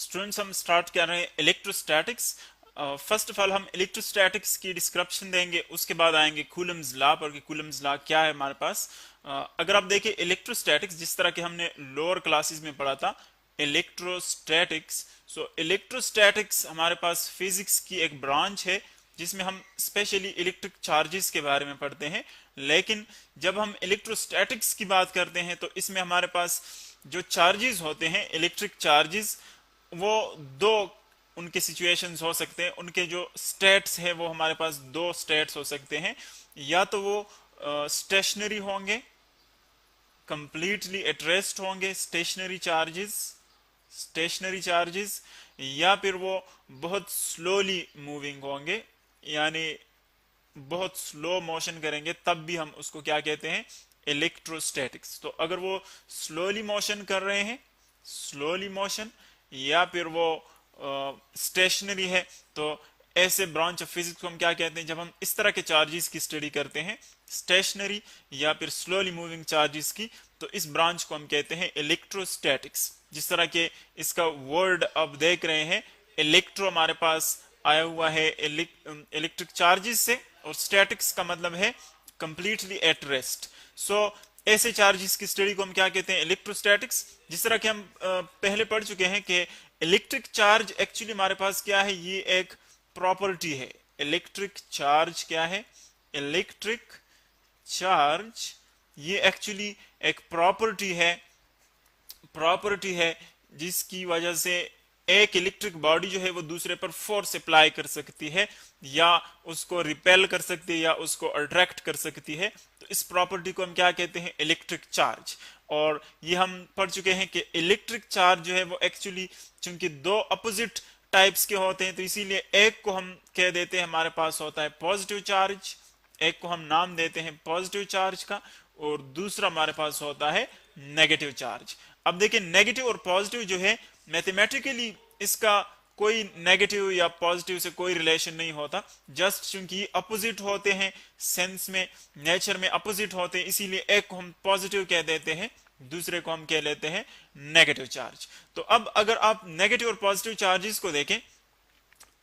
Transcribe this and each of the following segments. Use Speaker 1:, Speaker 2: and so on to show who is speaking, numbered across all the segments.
Speaker 1: Students हम start कर रहे हैं इलेक्ट्रोस्टैटिक्स। फर्स्ट ऑफ ऑल हम इलेक्ट्रोस्टैटिक्स की डिस्क्रिप्शन देंगे, उसके बाद आएंगे कूलम्स लॉ पर कि कूलम्स लॉ क्या है हमारे पास। अगर आप देखें इलेक्ट्रोस्टैटिक्स जिस तरह के हमने लोअर क्लासेस में पढ़ा था इलेक्ट्रोस्टैटिक्स, सो इलेक्ट्रोस्टैटिक्स हमारे पास फिजिक्स की एक ब्रांच है जिसमें हम स्पेशली इलेक्ट्रिक चार्जेस के बारे में पढ़ते हैं। लेकिन जब हम इलेक्ट्रोस्टैटिक्स की बात करते हैं तो इसमें हमारे पास जो चार्जेस होते हैं इलेक्ट्रिक चार्जेस, वो दो उनके सिचुएशंस हो सकते हैं। उनके जो स्टेट्स है वो हमारे पास दो स्टेट्स हो सकते हैं, या तो वो स्टेशनरी होंगे, कंप्लीटली एट रेस्ट होंगे स्टेशनरी चार्जेस, या फिर वो बहुत स्लोली मूविंग होंगे, यानी बहुत स्लो मोशन करेंगे, तब भी हम उसको क्या कहते हैं, इलेक्ट्रोस्टैटिक्स। तो अगर वो स्लोली मोशन कर रहे हैं, स्लोली मोशन, या फिर वो स्टेशनरी है, तो ऐसे ब्रांच ऑफ फिजिक्स को हम क्या कहते हैं जब हम इस तरह के चार्जेस की स्टडी करते हैं, स्टेशनरी या फिर स्लोली मूविंग चार्जेस की, तो इस ब्रांच को हम कहते हैं इलेक्ट्रोस्टैटिक्स। जिस तरह के इसका वर्ड आप देख रहे हैं, इलेक्ट्रो हमारे पास आया हुआ है इलेक्ट्रिक चार्जेस से, और स्टैटिक्स का मतलब है कंप्लीटली एट रेस्ट। सो ऐसे चार्जेस की स्टडी को हम क्या कहते हैं, इलेक्ट्रोस्टैटिक्स। जिस तरह के हम पहले पढ़ चुके हैं कि इलेक्ट्रिक चार्ज एक्चुअली हमारे पास क्या है, ये एक प्रॉपर्टी है। इलेक्ट्रिक चार्ज क्या है, इलेक्ट्रिक चार्ज ये एक्चुअली एक प्रॉपर्टी है जिसकी वजह से एक इलेक्ट्रिक बॉडी जो है वो दूसरे पर फोर्स अप्लाई कर सकती है, या उसको रिपेल कर सकती है, या उसको अट्रैक्ट कर सकती है। तो इस प्रॉपर्टी को हम क्या कहते हैं, इलेक्ट्रिक चार्ज। और ये हम पढ़ चुके हैं कि इलेक्ट्रिक चार्ज जो है वो एक्चुअली चूंकि दो अपोजिट टाइप्स के होते हैं, तो इसीलिए एक को हम कह देते हैं हमारे पास होता है पॉजिटिव चार्ज, एक को हम नाम देते हैं पॉजिटिव चार्ज का, और दूसरा हमारे पास होता है नेगेटिव चार्ज। अब देखिए नेगेटिव और पॉजिटिव जो है, मैथमेटिकली इसका कोई नेगेटिव या पॉजिटिव से कोई रिलेशन नहीं होता, जस्ट क्योंकि अपोजिट होते हैं, सेंस में, नेचर में अपोजिट होते हैं, इसीलिए एक को हम पॉजिटिव कह देते हैं, दूसरे को हम कह लेते हैं नेगेटिव चार्ज। तो अब अगर आप नेगेटिव और पॉजिटिव चार्जेस को देखें,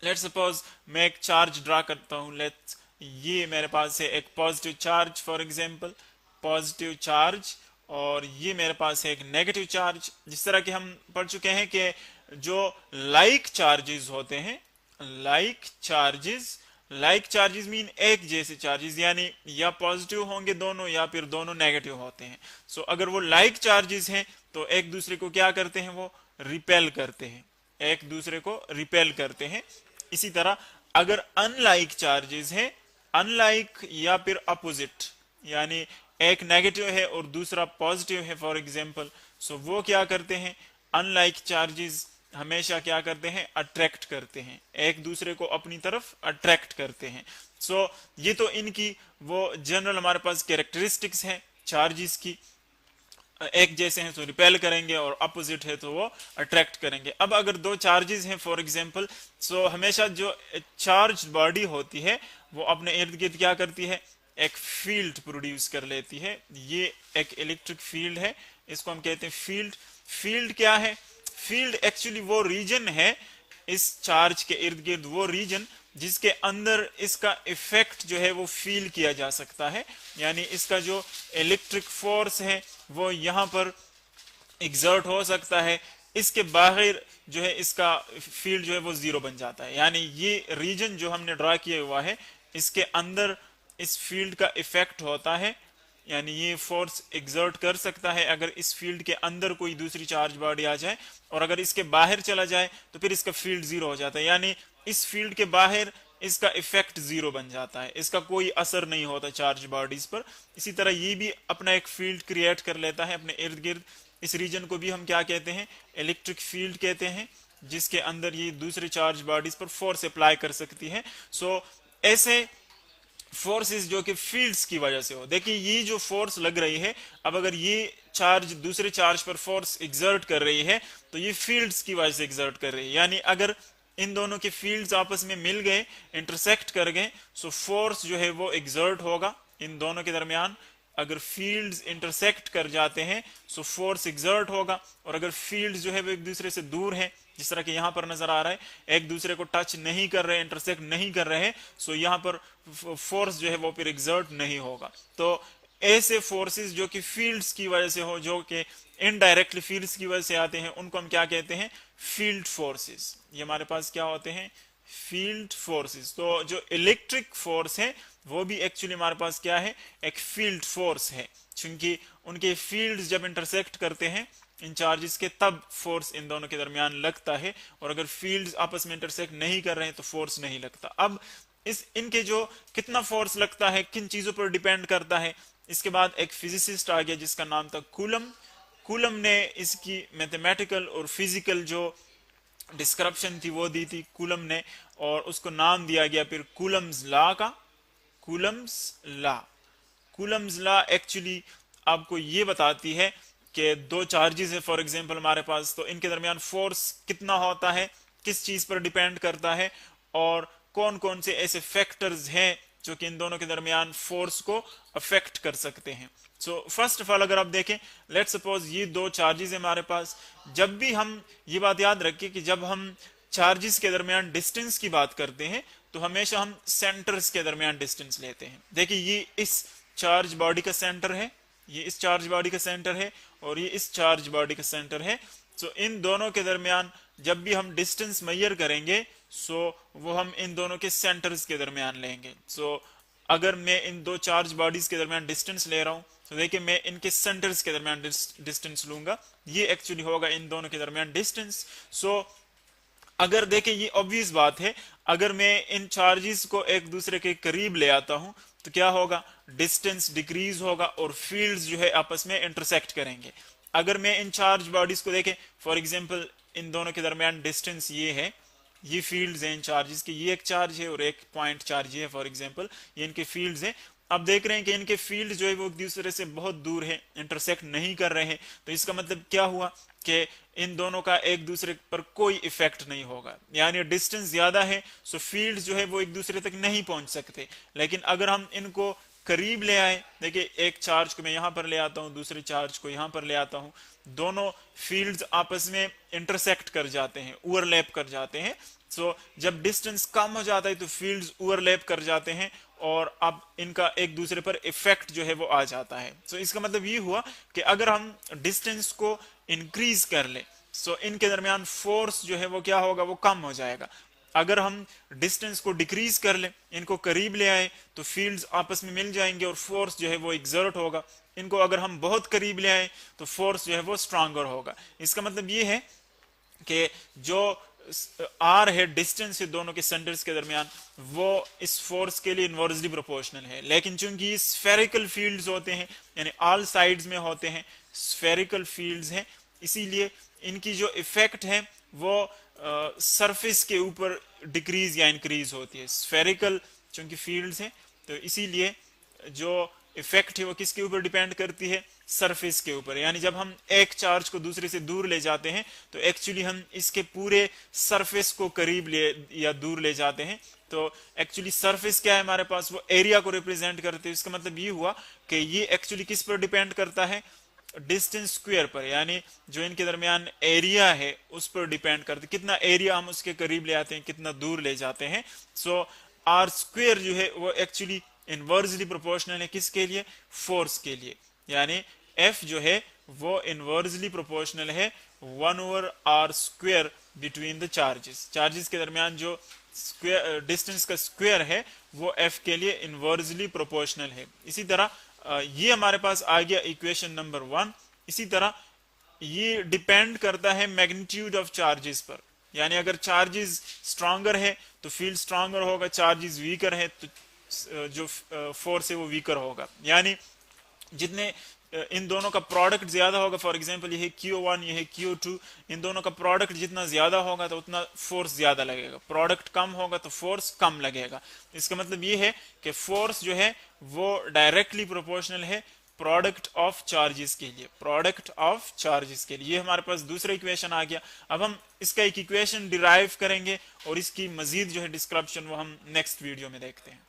Speaker 1: लेट्स सपोज मैं एक चार्ज ड्रा करता हूं, लेट्स ये मेरे पास है एक positive charge, for example positive charge, और ये मेरे पास है एक नेगेटिव चार्ज। जिस तरह के हम पढ़ चुके हैं कि जो लाइक चार्जेस होते हैं, लाइक चार्जेस मीन एक जैसे चार्जेस, यानी या पॉजिटिव होंगे दोनों या फिर दोनों नेगेटिव होते हैं। सो अगर वो लाइक चार्जेस हैं तो एक दूसरे को क्या करते हैं, वो रिपेल करते हैं, एक दूसरे को रिपेल करते हैं। इसी तरह अगर अनलाइक चार्जेस हैं, अनलाइक या फिर अपोजिट, यानी एक नेगेटिव है और दूसरा पॉजिटिव है फॉर एग्जांपल, सो वो क्या करते हैं, अनलाइक चार्जेस हमेशा क्या करते हैं, अट्रैक्ट करते हैं, एक दूसरे को अपनी तरफ अट्रैक्ट करते हैं। सो ये तो इनकी वो जनरल हमारे पास कैरेक्टरिस्टिक्स हैं चार्जेस की, एक जैसे हैं तो रिपेल करेंगे और अपोजिट है तो वो अट्रैक्ट करेंगे। अब अगर दो चार्जेस हैं फॉर एग्जांपल, सो हमेशा जो चार्ज बॉडी होती है वो अपने इर्द गिर्द क्या करती है, एक फील्ड प्रोड्यूस कर लेती है। ये एक इलेक्ट्रिक फील्ड है, इसको हम कहते हैं फील्ड। फील्ड क्या है, फील्ड एक्चुअली वो रीजन है इस चार्ज के इर्द गिर्द, वो रीजन जिसके अंदर इसका इफेक्ट जो है वो फील किया जा सकता है, यानी इसका जो इलेक्ट्रिक फोर्स है वो यहां पर एग्जर्ट हो सकता है। इसके बाहर जो है इसका फील्ड जो है वो जीरो बन जाता है, यानी ये रीजन जो हमने ड्रा किया हुआ है इसके अंदर इस फील्ड का इफेक्ट होता है, यानी ये फोर्स एग्जर्ट कर सकता है अगर इस फील्ड के अंदर कोई दूसरी चार्ज बॉडी आ जाए, और अगर इसके बाहर चला जाए तो फिर इसका फील्ड जीरो हो जाता है, यानी इस फील्ड के बाहर इसका इफेक्ट जीरो बन जाता है, इसका कोई असर नहीं होता चार्ज बॉडीज पर। इसी तरह ये भी अपना एक फील्ड क्रिएट कर लेता है अपने इर्द गिर्द। इस रीजन को भी हम क्या कहते हैं, इलेक्ट्रिक फील्ड कहते हैं, जिसके अंदर ये दूसरे चार्ज बॉडीज पर फोर्स अप्लाई कर सकती है। सो ऐसे फोर्सेस जो कि फील्ड्स की वजह से हो, देखिए ये जो फोर्स लग रही है, अब अगर ये चार्ज दूसरे चार्ज पर फोर्स एग्जर्ट कर रही है तो ये फील्ड्स की वजह से एग्जर्ट कर रही है, यानी अगर इन दोनों के फील्ड्स आपस में मिल गए, इंटरसेक्ट कर गए, सो फोर्स जो है वो एग्जर्ट होगा इन दोनों के दरमियान, अगर फील्ड्स इंटरसेक्ट कर जाते हैं सो फोर्स एग्जर्ट होगा, और अगर फील्ड्स जो है वो एक दूसरे से दूर है, जिस तरह के यहां पर नजर आ रहा है, एक दूसरे को टच नहीं कर रहे, इंटरसेक्ट नहीं कर रहे, सो यहां पर फोर्स जो है वो फिर एग्जर्ट नहीं होगा। तो ऐसे फोर्सेस जो कि फील्ड्स की वजह से हो, जो कि इनडायरेक्टली फील्ड्स की वजह से आते हैं, उनको हम क्या कहते हैं? Field forces. ये हमारे पास क्या होते हैं? Field forces. तो जो इलेक्ट्रिक फोर्स है वो भी एक्चुअली हमारे पास क्या है? एक फील्ड फोर्स है, क्योंकि उनके फील्ड्स जब इंटरसेक्ट करते हैं इन चार्जेस के, तब फोर्स इन दोनों के दरमियान लगता है, और अगर फील्ड्स आपस में इंटरसेक्ट नहीं कर रहे हैं तो फोर्स नहीं लगता। अब इस इनके जो कितना फोर्स लगता है किन चीजों पर डिपेंड करता है। इसके बाद एक फिजिसिस्ट आ गया जिसका नाम था कूलम। कूलम ने इसकी मैथमेटिकल और फिजिकल जो डिस्क्रिप्शन थी वो दी थी कूलम ने, और उसको नाम दिया गया फिर कूलम्स लॉ का। Coulomb's law, Coulomb's law actually आपको ये बताती है कि दो चार्जेस है फॉर एग्जांपल हमारे पास, तो इनके दरमियान फोर्स कितना होता है, किस चीज पर डिपेंड करता है, और कौन कौन से ऐसे फैक्टर्स हैं जो कि इन दोनों के दरमियान फोर्स को अफेक्ट कर सकते हैं। सो फर्स्ट ऑफ ऑल अगर आप देखें, लेट्स सपोज ये दो चार्जेस है हमारे पास। जब भी हम ये बात याद रखें कि जब हम चार्जेस के दरमियान डिस्टेंस की बात करते हैं तो हमेशा हम सेंटर्स के दरमियान डिस्टेंस लेते हैं। देखिए ये इस चार्ज बॉडी का सेंटर है, ये इस चार्ज बॉडी का सेंटर है, और ये इस चार्ज बॉडी का सेंटर है। सो इन दोनों के दरमियान जब भी हम डिस्टेंस मेजर करेंगे सो वो हम इन दोनों के सेंटर्स के दरमियान लेंगे। सो अगर मैं इन दो चार्ज बॉडीज के दरमियान डिस्टेंस ले रहा हूं तो देखिए मैं इनके सेंटर्स के दरमियान डिस्टेंस लूंगा, ये एक्चुअली होगा इन दोनों के दरमियान डिस्टेंस। सो अगर देखें ये ऑब्वियस बात है, अगर मैं इन चार्जेस को एक दूसरे के करीब ले आता हूं तो क्या होगा? डिस्टेंस डिक्रीज होगा और फील्ड्स जो है आपस में इंटरसेक्ट करेंगे। अगर मैं इन चार्ज बॉडीज को देखें फॉर एग्जांपल इन दोनों के दरमियान डिस्टेंस ये है, ये फील्ड्स हैं इन चार्जेस के, ये एक चार्ज है और एक पॉइंट चार्ज है फॉर एग्जांपल, ये इनके फील्ड्स हैं। अब देख रहे हैं कि इनके फील्ड जो है वो एक दूसरे से बहुत दूर है, इंटरसेक्ट नहीं कर रहे हैं, तो इसका मतलब क्या हुआ कि इन दोनों का एक दूसरे पर कोई इफेक्ट नहीं होगा, यानी डिस्टेंस ज्यादा है सो फील्ड जो है वो एक दूसरे तक नहीं पहुंच सकते। लेकिन अगर हम इनको करीब ले आए, देखिए एक चार्ज को मैं यहां पर ले आता हूं, दूसरे चार्ज को यहां पर ले आता हूं, दोनों फील्ड्स आपस में इंटरसेक्ट कर जाते हैं, ओवरलैप कर जाते हैं। सो जब डिस्टेंस कम हो जाता है तो फील्ड्स ओवरलैप कर जाते हैं और अब इनका एक दूसरे पर इफेक्ट जो है वो आ जाता है। सो इसका मतलब ये हुआ कि अगर हम डिस्टेंस को इंक्रीज कर ले सो इनके दरमियान फोर्स जो है वो क्या होगा? वो कम हो जाएगा। अगर हम डिस्टेंस को डिक्रीज कर ले, इनको करीब ले आए, तो फील्ड्स आपस में मिल जाएंगे और फोर्स जो है वो एग्जर्ट होगा। इनको अगर हम बहुत करीब ले आए तो फोर्स जो है वो स्ट्रांगर होगा। इसका मतलब ये है कि जो आर है डिस्टेंस है दोनों के सेंटर्स के दरमियान, वो इस फोर्स के लिए इनवर्सली प्रोपोर्शनल है। लेकिन चूंकि स्फेरिकल फील्ड्स होते हैं, यानी ऑल साइड्स में होते हैं, स्फेरिकल फील्ड्स हैं, इसीलिए इनकी जो इफेक्ट है वो सरफेस के ऊपर डिक्रीज या इंक्रीज होती है। स्फेरिकल चूंकि फील्ड्स हैं तो इसीलिए जो इफेक्ट है वो किसके ऊपर डिपेंड करती है? सरफेस के ऊपर। यानी जब हम एक चार्ज को दूसरे से दूर ले जाते हैं तो एक्चुअली हम इसके पूरे सरफेस को करीब ले या दूर ले जाते हैं। तो एक्चुअली सरफेस क्या है हमारे पास? वो एरिया को रिप्रेजेंट करते हैं। इसका मतलब ये हुआ कि ये एक्चुअली किस पर डिपेंड करता है? डिस्टेंस स्क्वायर पर, यानी जो इनके दरमियान एरिया है उस पर डिपेंड करते, कितना एरिया हम उसके करीब ले आते हैं, कितना दूर ले जाते हैं। सो आर स्क्वायर जो है वो एक्चुअली इनवर्सली प्रोपोर्शनल है किसके लिए? फोर्स के लिए। यानी एफ जो है वो इनवर्सली प्रोपोर्शनल है 1/r square between the charges. Charges के दरमियान जो स्क्वायर डिस्टेंस का स्क्वायर है वो एफ के लिए इनवर्सली प्रोपोर्शनल है। इसी तरह ये हमारे पास आ गया इक्वेशन नंबर 1। इसी तरह ये डिपेंड करता है मैग्नीट्यूड ऑफ चार्जेस पर, यानी अगर चार्जेस स्ट्रांगर है तो फील्ड स्ट्रांगर होगा, चार्जेस वीकर है तो जो फोर्स है वो वीकर होगा। यानी जितने इन दोनों का प्रोडक्ट ज्यादा होगा, फॉर एग्जांपल ये है Q1 ये है Q2, इन दोनों का प्रोडक्ट जितना ज्यादा होगा तो उतना फोर्स ज्यादा लगेगा, प्रोडक्ट कम होगा तो फोर्स कम लगेगा। इसका मतलब ये है कि फोर्स जो है वो डायरेक्टली प्रोपोर्शनल है प्रोडक्ट ऑफ चार्जेस के लिए, प्रोडक्ट ऑफ चार्जेस के लिए। ये हमारे पास दूसरा इक्वेशन आ गया। अब हम इसका एक इक्वेशन डिराइव करेंगे और इसकी मजीद जो है डिस्क्रिप्शन वो हम नेक्स्ट वीडियो में देखते हैं।